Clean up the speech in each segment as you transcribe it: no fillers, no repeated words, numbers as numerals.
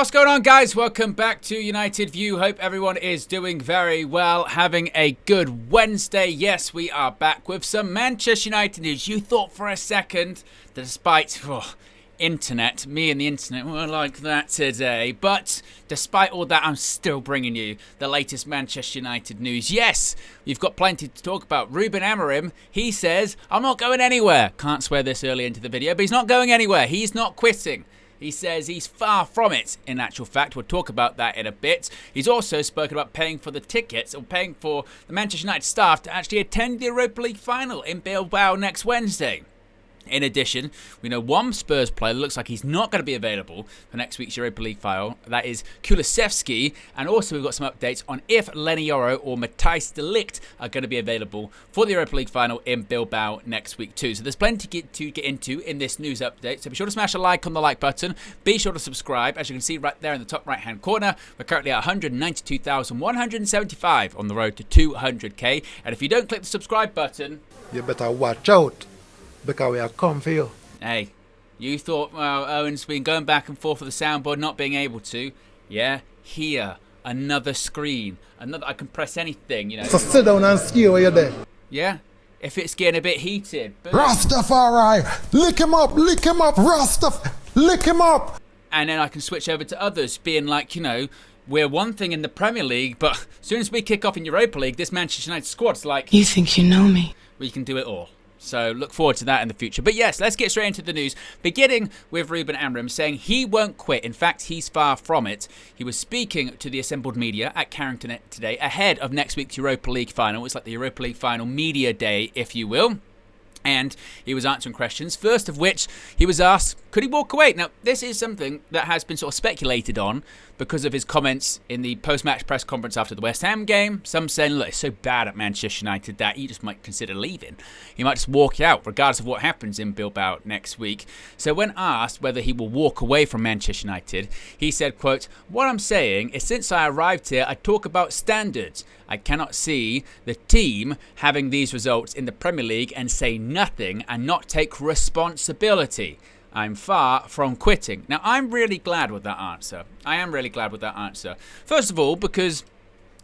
What's going on, guys? Welcome back to United View. Hope everyone is doing very well, having a good Wednesday. Yes, we are back with some Manchester United news. You thought for a second that despite internet, me and the internet were like that today, but despite all that, I'm still bringing you the latest Manchester United news. Yes, we've got plenty to talk about. Ruben Amorim, he says, I'm not going anywhere. Can't swear this early into the video, but he's not going anywhere. He's not quitting. He says he's far from it, in actual fact. We'll talk about that in a bit. He's also spoken about paying for the tickets, or paying for the Manchester United staff to actually attend the Europa League final in Bilbao next Wednesday. In addition, we know one Spurs player that looks like he's not going to be available for next week's Europa League final. That is Kulusevski. And also we've got some updates on if Lenny Yoro or Matthijs de Ligt are going to be available for the Europa League final in Bilbao next week too. So there's plenty to get into in this news update. So be sure to smash a like on the like button. Be sure to subscribe. As you can see right there in the top right hand corner, we're currently at 192,175 on the road to 200k. And if you don't click the subscribe button, you better watch out. Because we are come for you. Hey, you thought, well, Owen's been going back and forth with the soundboard, not being able to. Yeah, here, another screen. Another, I can press anything, you know. So sit down and see where you're there. Yeah, if it's getting a bit heated. But Rastafari, lick him up, Rastaf, lick him up. And then I can switch over to others, being like, you know, we're one thing in the Premier League, but as soon as we kick off in Europa League, this Manchester United squad's like, you think you know me? We can do it all. So look forward to that in the future. But yes, let's get straight into the news, beginning with Ruben Amorim saying he won't quit. In fact, he's far from it. He was speaking to the assembled media at Carrington today ahead of next week's Europa League final. It's like the Europa League final media day, if you will. And he was answering questions, first of which he was asked, could he walk away? Now, this is something that has been sort of speculated on because of his comments in the post-match press conference after the West Ham game. Some saying, look, it's so bad at Manchester United that he just might consider leaving. He might just walk out, regardless of what happens in Bilbao next week. So when asked whether he will walk away from Manchester United, he said, quote, what I'm saying is since I arrived here, I talk about standards. I cannot see the team having these results in the Premier League and say nothing and not take responsibility. I'm far from quitting. Now, I'm really glad with that answer. I am really glad with that answer. First of all, because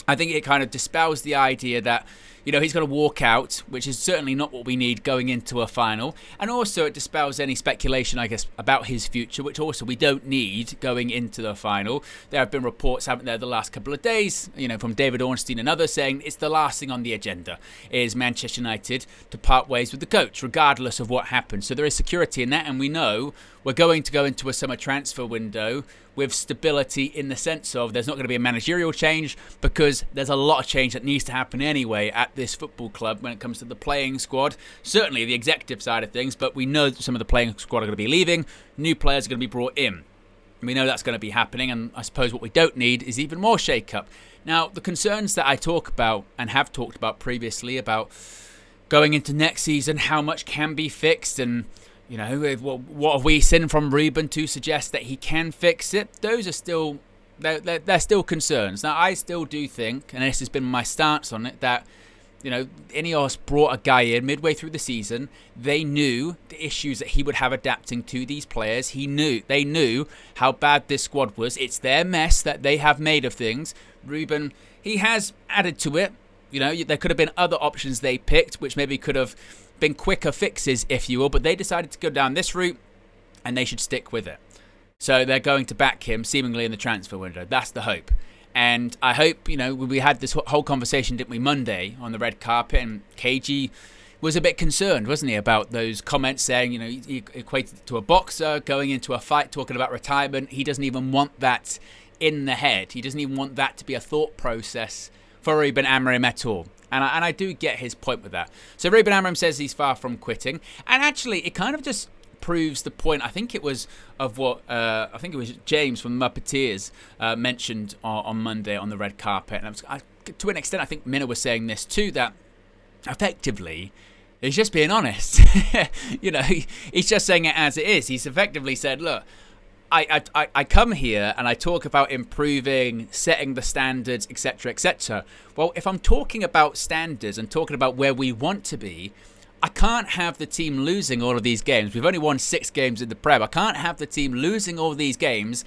I think it kind of dispels the idea that, you know, he's going to walk out, which is certainly not what we need going into a final. And also it dispels any speculation, I guess, about his future, which also we don't need going into the final. There have been reports, haven't there, the last couple of days, you know, from David Ornstein and others saying it's the last thing on the agenda is Manchester United to part ways with the coach, regardless of what happens. So there is security in that, and we know we're going to go into a summer transfer window with stability in the sense of there's not going to be a managerial change because there's a lot of change that needs to happen anyway at this football club when it comes to the playing squad. Certainly the executive side of things, but we know that some of the playing squad are going to be leaving. New players are going to be brought in. We know that's going to be happening, and I suppose what we don't need is even more shake-up. Now, the concerns that I talk about and have talked about previously about going into next season, how much can be fixed, and you know, what have we seen from Ruben to suggest that he can fix it? Those are still, they're still concerns. Now, I still do think, and this has been my stance on it, that, you know, Ineos brought a guy in midway through the season. They knew the issues that he would have adapting to these players. They knew how bad this squad was. It's their mess that they have made of things. Ruben, he has added to it. You know, there could have been other options they picked, which maybe could have been quicker fixes, if you will, but they decided to go down this route and they should stick with it. So they're going to back him seemingly in the transfer window. That's the hope. And I hope, you know, we had this whole conversation, didn't we, Monday on the red carpet, and KG was a bit concerned, wasn't he, about those comments saying, you know, he equated it to a boxer going into a fight, talking about retirement. He doesn't even want that in the head. He doesn't even want that to be a thought process for Ruben Amorim at all. And I do get his point with that. So Ruben Amorim says he's far from quitting. And actually, it kind of just proves the point. I think it was of what James from the Muppeteers mentioned on Monday on the red carpet. And to an extent, I think Minna was saying this too, that effectively he's just being honest. You know, he's just saying it as it is. He's effectively said, look, I come here and I talk about improving, setting the standards, etc., etc. Well, if I'm talking about standards and talking about where we want to be, I can't have the team losing all of these games. We've only won 6 games in the Prem. I can't have the team losing all of these games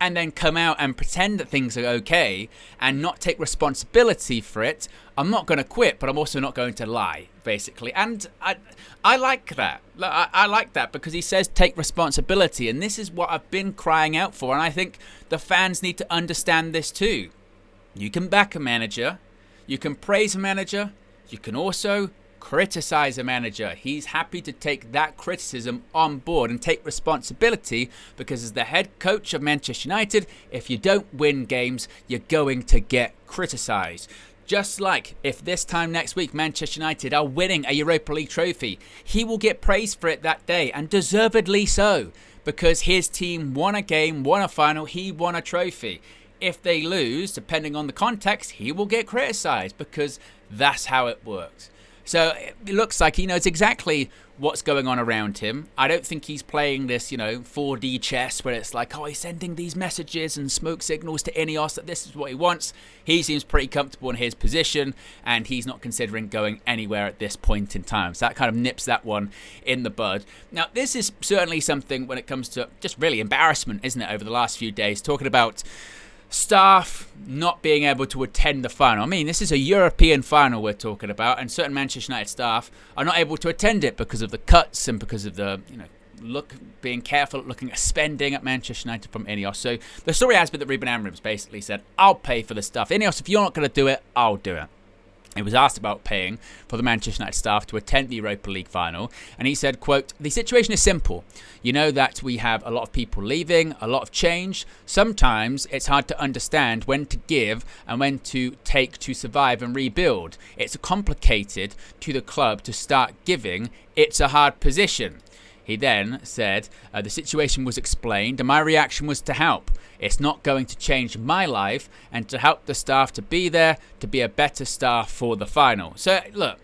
and then come out and pretend that things are okay and not take responsibility for it, I'm not going to quit, but I'm also not going to lie, basically. And I like that. I like that because he says take responsibility, and this is what I've been crying out for, and I think the fans need to understand this too. You can back a manager, you can praise a manager, you can also criticize a manager. He's happy to take that criticism on board and take responsibility because as the head coach of Manchester United, if you don't win games, you're going to get criticized. Just like if this time next week Manchester United are winning a Europa League trophy, he will get praised for it that day, and deservedly so, because his team won a game, won a final, he won a trophy. If they lose, depending on the context, he will get criticised because that's how it works. So it looks like he knows exactly what's going on around him. I don't think he's playing this, 4D chess where it's like, he's sending these messages and smoke signals to Ineos that this is what he wants. He seems pretty comfortable in his position and he's not considering going anywhere at this point in time. So that kind of nips that one in the bud. Now, this is certainly something when it comes to just really embarrassment, isn't it, over the last few days, talking about staff not being able to attend the final. I mean, this is a European final we're talking about, and certain Manchester United staff are not able to attend it because of the cuts and because of the, being careful at looking at spending at Manchester United from Ineos. So the story has been that Ruben Amorim's basically said, I'll pay for the stuff. Ineos, if you're not going to do it, I'll do it. He was asked about paying for the Manchester United staff to attend the Europa League final, and he said, quote, "The situation is simple. You know that we have a lot of people leaving, a lot of change. Sometimes it's hard to understand when to give and when to take to survive and rebuild. It's complicated to the club to start giving. It's a hard position." He then said, the situation was explained and my reaction was to help. It's not going to change my life and to help the staff to be there, to be a better staff for the final. So, look,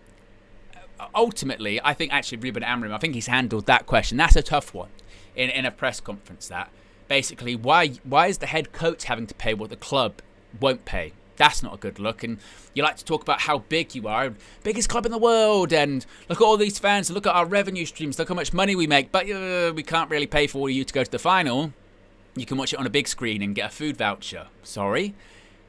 ultimately, I think actually Ruben Amorim, I think he's handled that question. That's a tough one in a press conference, that. Basically, why is the head coach having to pay what the club won't pay? That's not a good look. And you like to talk about how big you are, biggest club in the world, and look at all these fans, and look at our revenue streams, look how much money we make, but we can't really pay for you to go to the final. You can watch it on a big screen and get a food voucher. Sorry.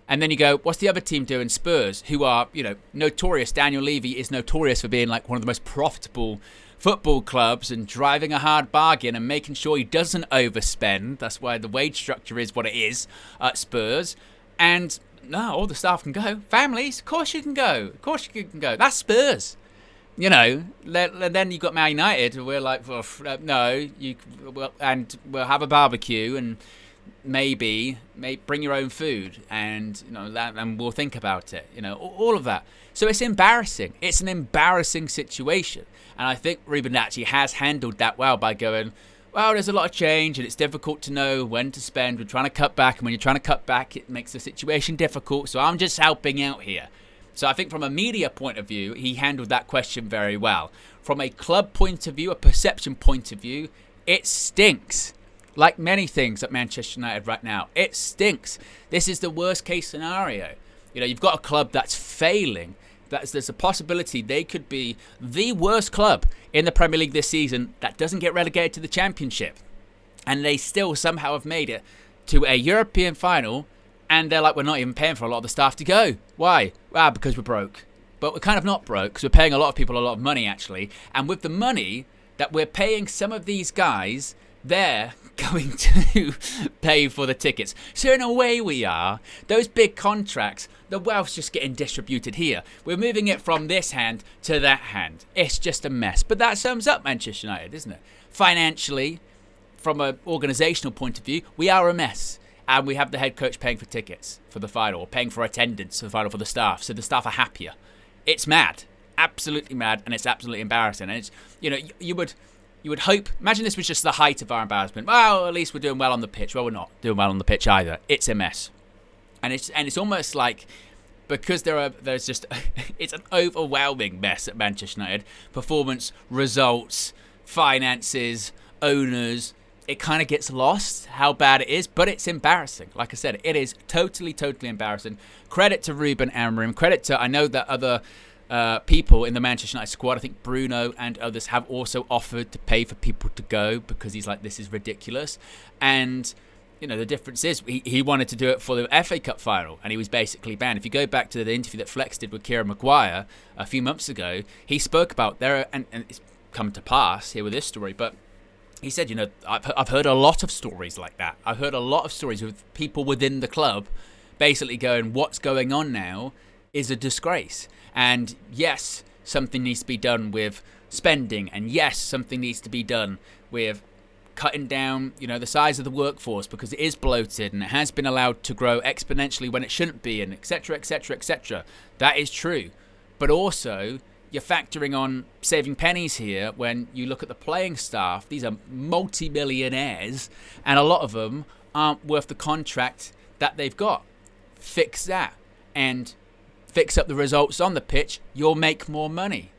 And then you go, what's the other team doing? Spurs, who are, notorious. Daniel Levy is notorious for being like one of the most profitable football clubs and driving a hard bargain and making sure he doesn't overspend. That's why the wage structure is what it is at Spurs. And no, all the staff can go. Families, of course you can go. Of course you can go. That's Spurs. Then you've got Man United. We're like, well, no, and we'll have a barbecue and maybe bring your own food and and we'll think about it. All of that. So it's embarrassing. It's an embarrassing situation, and I think Ruben actually has handled that well by going, well, there's a lot of change and it's difficult to know when to spend. We're trying to cut back, and when you're trying to cut back, it makes the situation difficult. So I'm just helping out here. So I think from a media point of view, he handled that question very well. From a club point of view, a perception point of view, it stinks. Like many things at Manchester United right now, it stinks. This is the worst case scenario. You've got a club that's failing. There's a possibility they could be the worst club in the Premier League this season that doesn't get relegated to the Championship. And they still somehow have made it to a European final, and they're like, we're not even paying for a lot of the staff to go. Why? Well, because we're broke. But we're kind of not broke, because we're paying a lot of people a lot of money, actually. And with the money that we're paying some of these guys, they're going to pay for the tickets. So in a way we are. Those big contracts, the wealth's just getting distributed here. We're moving it from this hand to that hand. It's just a mess. But that sums up Manchester United, isn't it? Financially, from an organisational point of view, we are a mess. And we have the head coach paying for tickets for the final, or paying for attendance for the final for the staff. So the staff are happier. It's mad. Absolutely mad. And it's absolutely embarrassing. And it's, you would hope, imagine this was just the height of our embarrassment. Well, at least we're doing well on the pitch. Well, we're not doing well on the pitch either. It's a mess. And it's almost like, because there's just, it's an overwhelming mess at Manchester United. Performance, results, finances, owners. It kind of gets lost how bad it is, but it's embarrassing. Like I said, it is totally, totally embarrassing. Credit to Ruben Amorim. Credit to, I know that other people in the Manchester United squad, I think Bruno and others, have also offered to pay for people to go because he's like, this is ridiculous. And the difference is he wanted to do it for the FA Cup final, and he was basically banned. If you go back to the interview that Flex did with Kieran Maguire a few months ago, he spoke about and it's come to pass here with this story, but he said, I've heard a lot of stories like that. I've heard a lot of stories with people within the club basically going, what's going on now is a disgrace. And yes, something needs to be done with spending, and yes, something needs to be done with cutting down, the size of the workforce, because it is bloated and it has been allowed to grow exponentially when it shouldn't be, and etc., etc., etc. That is true. But also, you're factoring on saving pennies here when you look at the playing staff. These are multi-millionaires, and a lot of them aren't worth the contract that they've got. Fix that and fix up the results on the pitch. You'll make more money.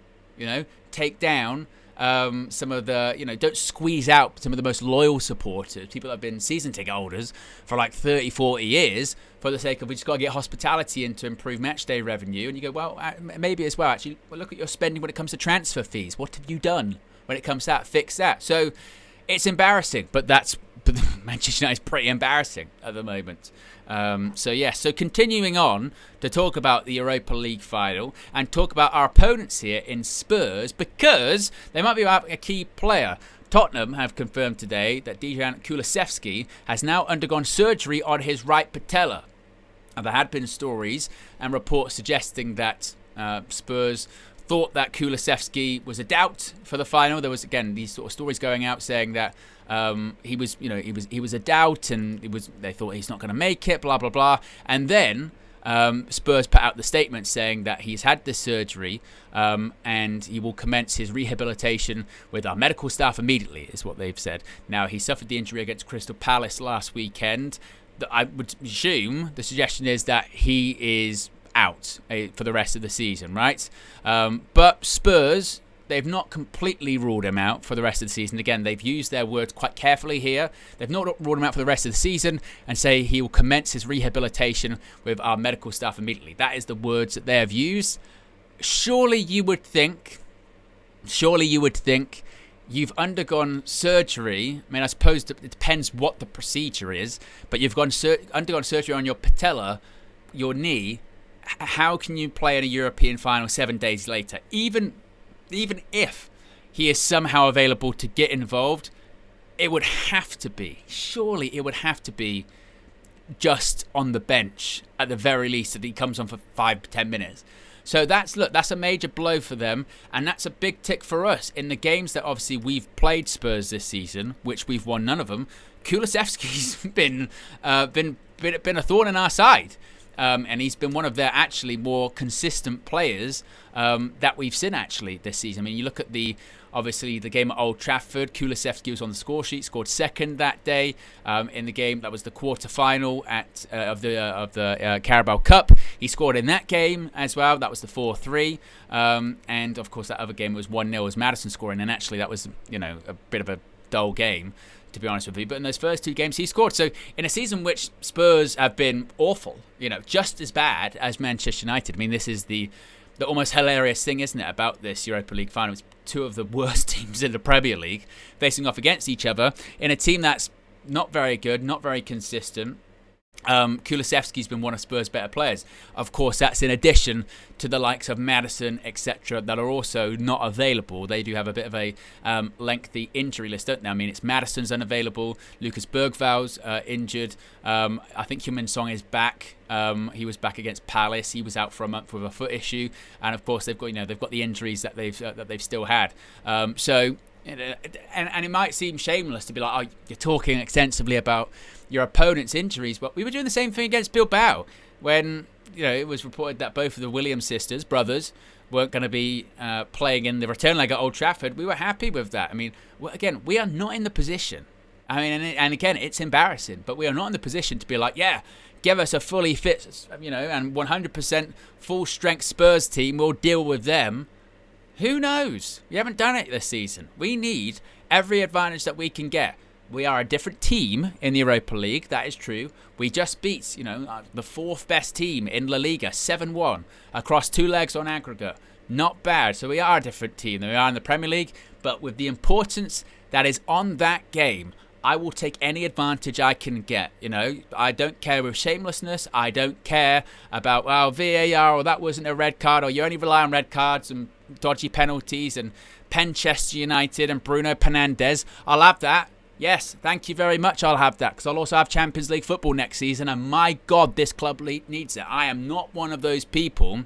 Take down some of the, don't squeeze out some of the most loyal supporters, people that have been season ticket holders for like 30, 40 years for the sake of we just got to get hospitality in to improve match day revenue. And you go, well, maybe as well, actually, look at your spending when it comes to transfer fees. What have you done when it comes to that? Fix that. So it's embarrassing, but Manchester United is pretty embarrassing at the moment. So continuing on to talk about the Europa League final and talk about our opponents here in Spurs, because they might be about a key player. Tottenham have confirmed today that Dejan Kulusevski has now undergone surgery on his right patella. And there had been stories and reports suggesting that Spurs thought that Kulusevski was a doubt for the final. There was, again, these sort of stories going out saying that he was a doubt, and they thought he's not going to make it, blah blah blah. And then Spurs put out the statement saying that he's had this surgery and he will commence his rehabilitation with our medical staff immediately, is what they've said. Now, he suffered the injury against Crystal Palace last weekend. I would assume the suggestion is that he is out for the rest of the season, right? But Spurs, they've not completely ruled him out for the rest of the season. Again, they've used their words quite carefully here. They've not ruled him out for the rest of the season and say he will commence his rehabilitation with our medical staff immediately. That is the words that they have used. Surely you would think you've undergone surgery. I mean, I suppose it depends what the procedure is, but you've undergone surgery on your patella, your knee. How can you play in a European final 7 days later? Even if he is somehow available to get involved, it would have to be, surely it would have to be just on the bench at the very least, that he comes on for 5-10 minutes. So that's a major blow for them, and that's a big tick for us. In the games that obviously we've played Spurs this season, which we've won none of them, Kulusevski's been a thorn in our side. And he's been one of their actually more consistent players that we've seen actually this season. I mean, you look at the game at Old Trafford. Kulusevski was on the score sheet, scored second that day in the game. That was the quarter-final of the Carabao Cup. He scored in that game as well. That was the 4-3. And of course, that other game was 1-0 as Maddison scoring. And actually, that was a bit of a dull game, to be honest with you. But in those first two games, he scored. So in a season which Spurs have been awful, just as bad as Manchester United. I mean, this is the almost hilarious thing, isn't it, about this Europa League final? It's two of the worst teams in the Premier League facing off against each other in a team that's not very good, not very consistent. Kulusevski's been one of Spurs' better players. Of course, that's in addition to the likes of Maddison, etc., that are also not available. They do have a bit of a lengthy injury list, don't they? I mean, it's Maddison's unavailable, Lucas Bergval's injured. I think Heung-min Son is back. He was back against Palace. He was out for a month with a foot issue, and of course they've got the injuries that they've still had. So. And it might seem shameless to be like, oh, you're talking extensively about your opponent's injuries, but we were doing the same thing against Bilbao when it was reported that both of the Williams brothers, weren't going to be playing in the return leg at Old Trafford. We were happy with that. I mean, again, we are not in the position. I mean, and again, it's embarrassing, but we are not in the position to be like, yeah, give us a fully fit, and 100% full strength Spurs team. We'll deal with them. Who knows? We haven't done it this season. We need every advantage that we can get. We are a different team in the Europa League. That is true. We just beat, the fourth best team in La Liga, 7-1 across 2 legs on aggregate. Not bad. So we are a different team than we are in the Premier League. But with the importance that is on that game, I will take any advantage I can get. I don't care with shamelessness. I don't care about VAR or that wasn't a red card, or you only rely on red cards and dodgy penalties and Manchester United and Bruno Fernandes. I'll have that. Yes, thank you very much. I'll have that because I'll also have Champions League football next season, and my God, this club needs it. I am not one of those people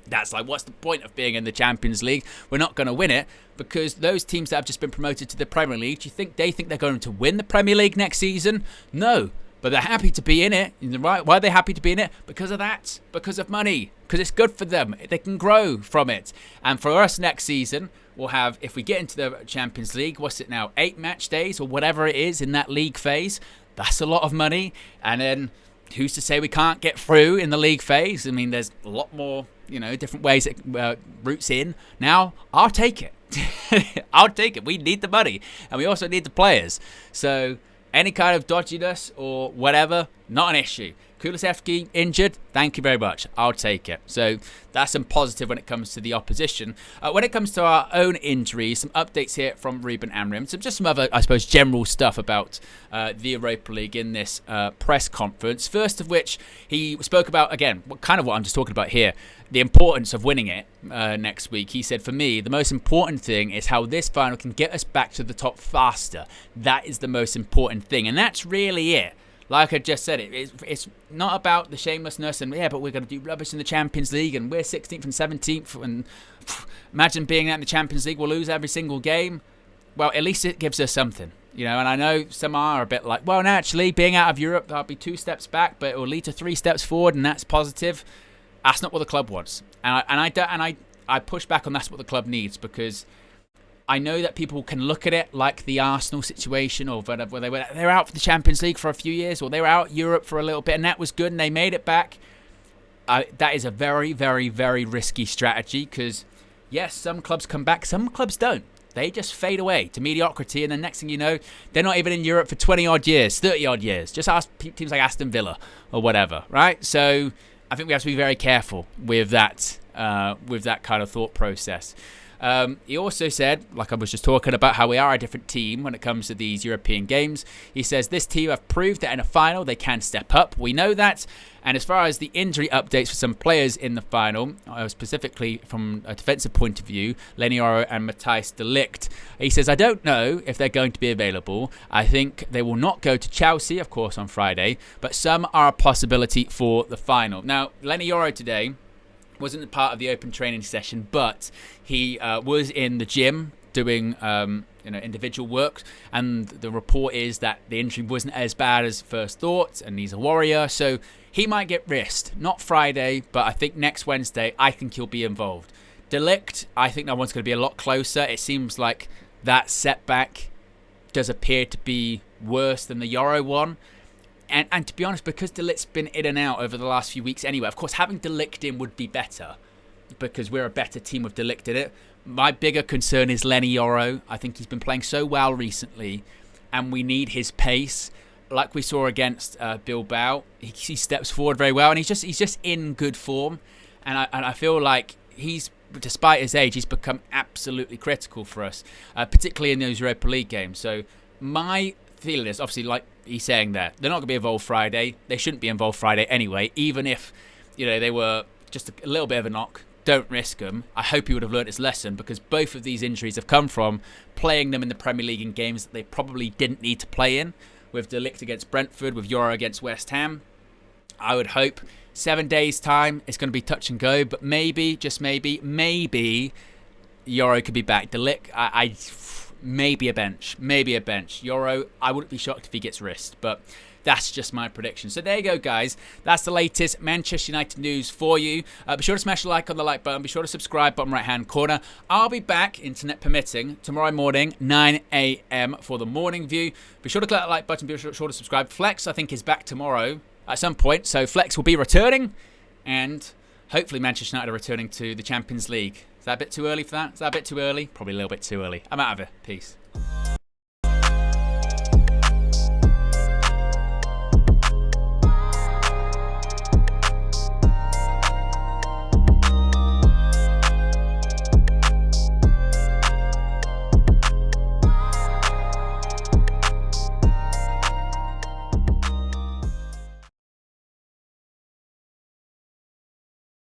that's like, what's the point of being in the Champions League? We're not going to win it, because those teams that have just been promoted to the Premier League, do you think they think they're going to win the Premier League next season? No, but they're happy to be in it. Right? Why are they happy to be in it? Because of that, because of money, because it's good for them. They can grow from it. And for us next season, we'll have, if we get into the Champions League, what's it now, 8 match days or whatever it is in that league phase. That's a lot of money. And then who's to say we can't get through in the league phase? I mean, there's a lot more, different ways it routes in. Now, I'll take it. I'll take it. We need the money, and we also need the players. So any kind of dodginess or whatever, not an issue. Kulusevski injured, thank you very much. I'll take it. So that's some positive when it comes to the opposition. When it comes to our own injuries, some updates here from Ruben Amorim. Some other, I suppose, general stuff about the Europa League in this press conference. First of which, he spoke about, again, kind of what I'm just talking about here, the importance of winning it next week. He said, for me, the most important thing is how this final can get us back to the top faster. That is the most important thing. And that's really it. Like I just said, it's not about the shamelessness and, but we're going to do rubbish in the Champions League and we're 16th and 17th and imagine being out in the Champions League, we'll lose every single game. Well, at least it gives us something, and I know some are a bit like, well, naturally, being out of Europe, I'll be 2 steps back, but it will lead to 3 steps forward, and that's positive. That's not what the club wants. And I push back on that's what the club needs, because I know that people can look at it like the Arsenal situation, or where they were out for the Champions League for a few years, or they were out Europe for a little bit, and that was good, and they made it back. That is a very, very, very risky strategy, because, yes, some clubs come back, some clubs don't. They just fade away to mediocrity, and the next thing you know, they're not even in Europe for 20-odd years, 30-odd years. Just ask teams like Aston Villa or whatever, right? So I think we have to be very careful with that kind of thought process. He also said, like I was just talking about, how we are a different team when it comes to these European games. He says, this team have proved that in a final they can step up. We know that. And as far as the injury updates for some players in the final, specifically from a defensive point of view, Lenioro and Matthijs de Ligt, he says, I don't know if they're going to be available. I think they will not go to Chelsea, of course, on Friday, but some are a possibility for the final. Now, Lenioro today wasn't part of the open training session, but he was in the gym doing individual work, and the report is that the injury wasn't as bad as first thought, and he's a warrior, so he might get risked. Not Friday, but I think next Wednesday, I think he'll be involved. De Ligt, I think that one's going to be a lot closer. It seems like that setback does appear to be worse than the Euro one. And to be honest, because De Ligt's been in and out over the last few weeks anyway, of course, having De Ligt in would be better because we're a better team with De Ligt in it. My bigger concern is Lenioro. I think he's been playing so well recently, and we need his pace. Like we saw against Bilbao, he steps forward very well, and he's just in good form. And I feel like despite his age, he's become absolutely critical for us, particularly in those Europa League games. So my feeling is, obviously, like he's saying there, they're not going to be involved Friday. They shouldn't be involved Friday anyway, even if they were just a little bit of a knock. Don't risk them. I hope he would have learned his lesson, because both of these injuries have come from playing them in the Premier League in games that they probably didn't need to play in, with De Ligt against Brentford, with Euro against West Ham. I would hope 7 days' time it's going to be touch and go, but maybe, just maybe Euro could be back. De Ligt, maybe a bench. Euro, I wouldn't be shocked if he gets risked, but that's just my prediction. So there you go, guys. That's the latest Manchester United news for you. Be sure to smash the like on the like button. Be sure to subscribe, bottom right-hand corner. I'll be back, internet permitting, tomorrow morning, 9 a.m. for the morning view. Be sure to click that like button. Be sure to subscribe. Flex, I think, is back tomorrow at some point. So Flex will be returning, and hopefully Manchester United are returning to the Champions League. Is that a bit too early for that? Is that a bit too early? Probably a little bit too early. I'm out of it. Peace.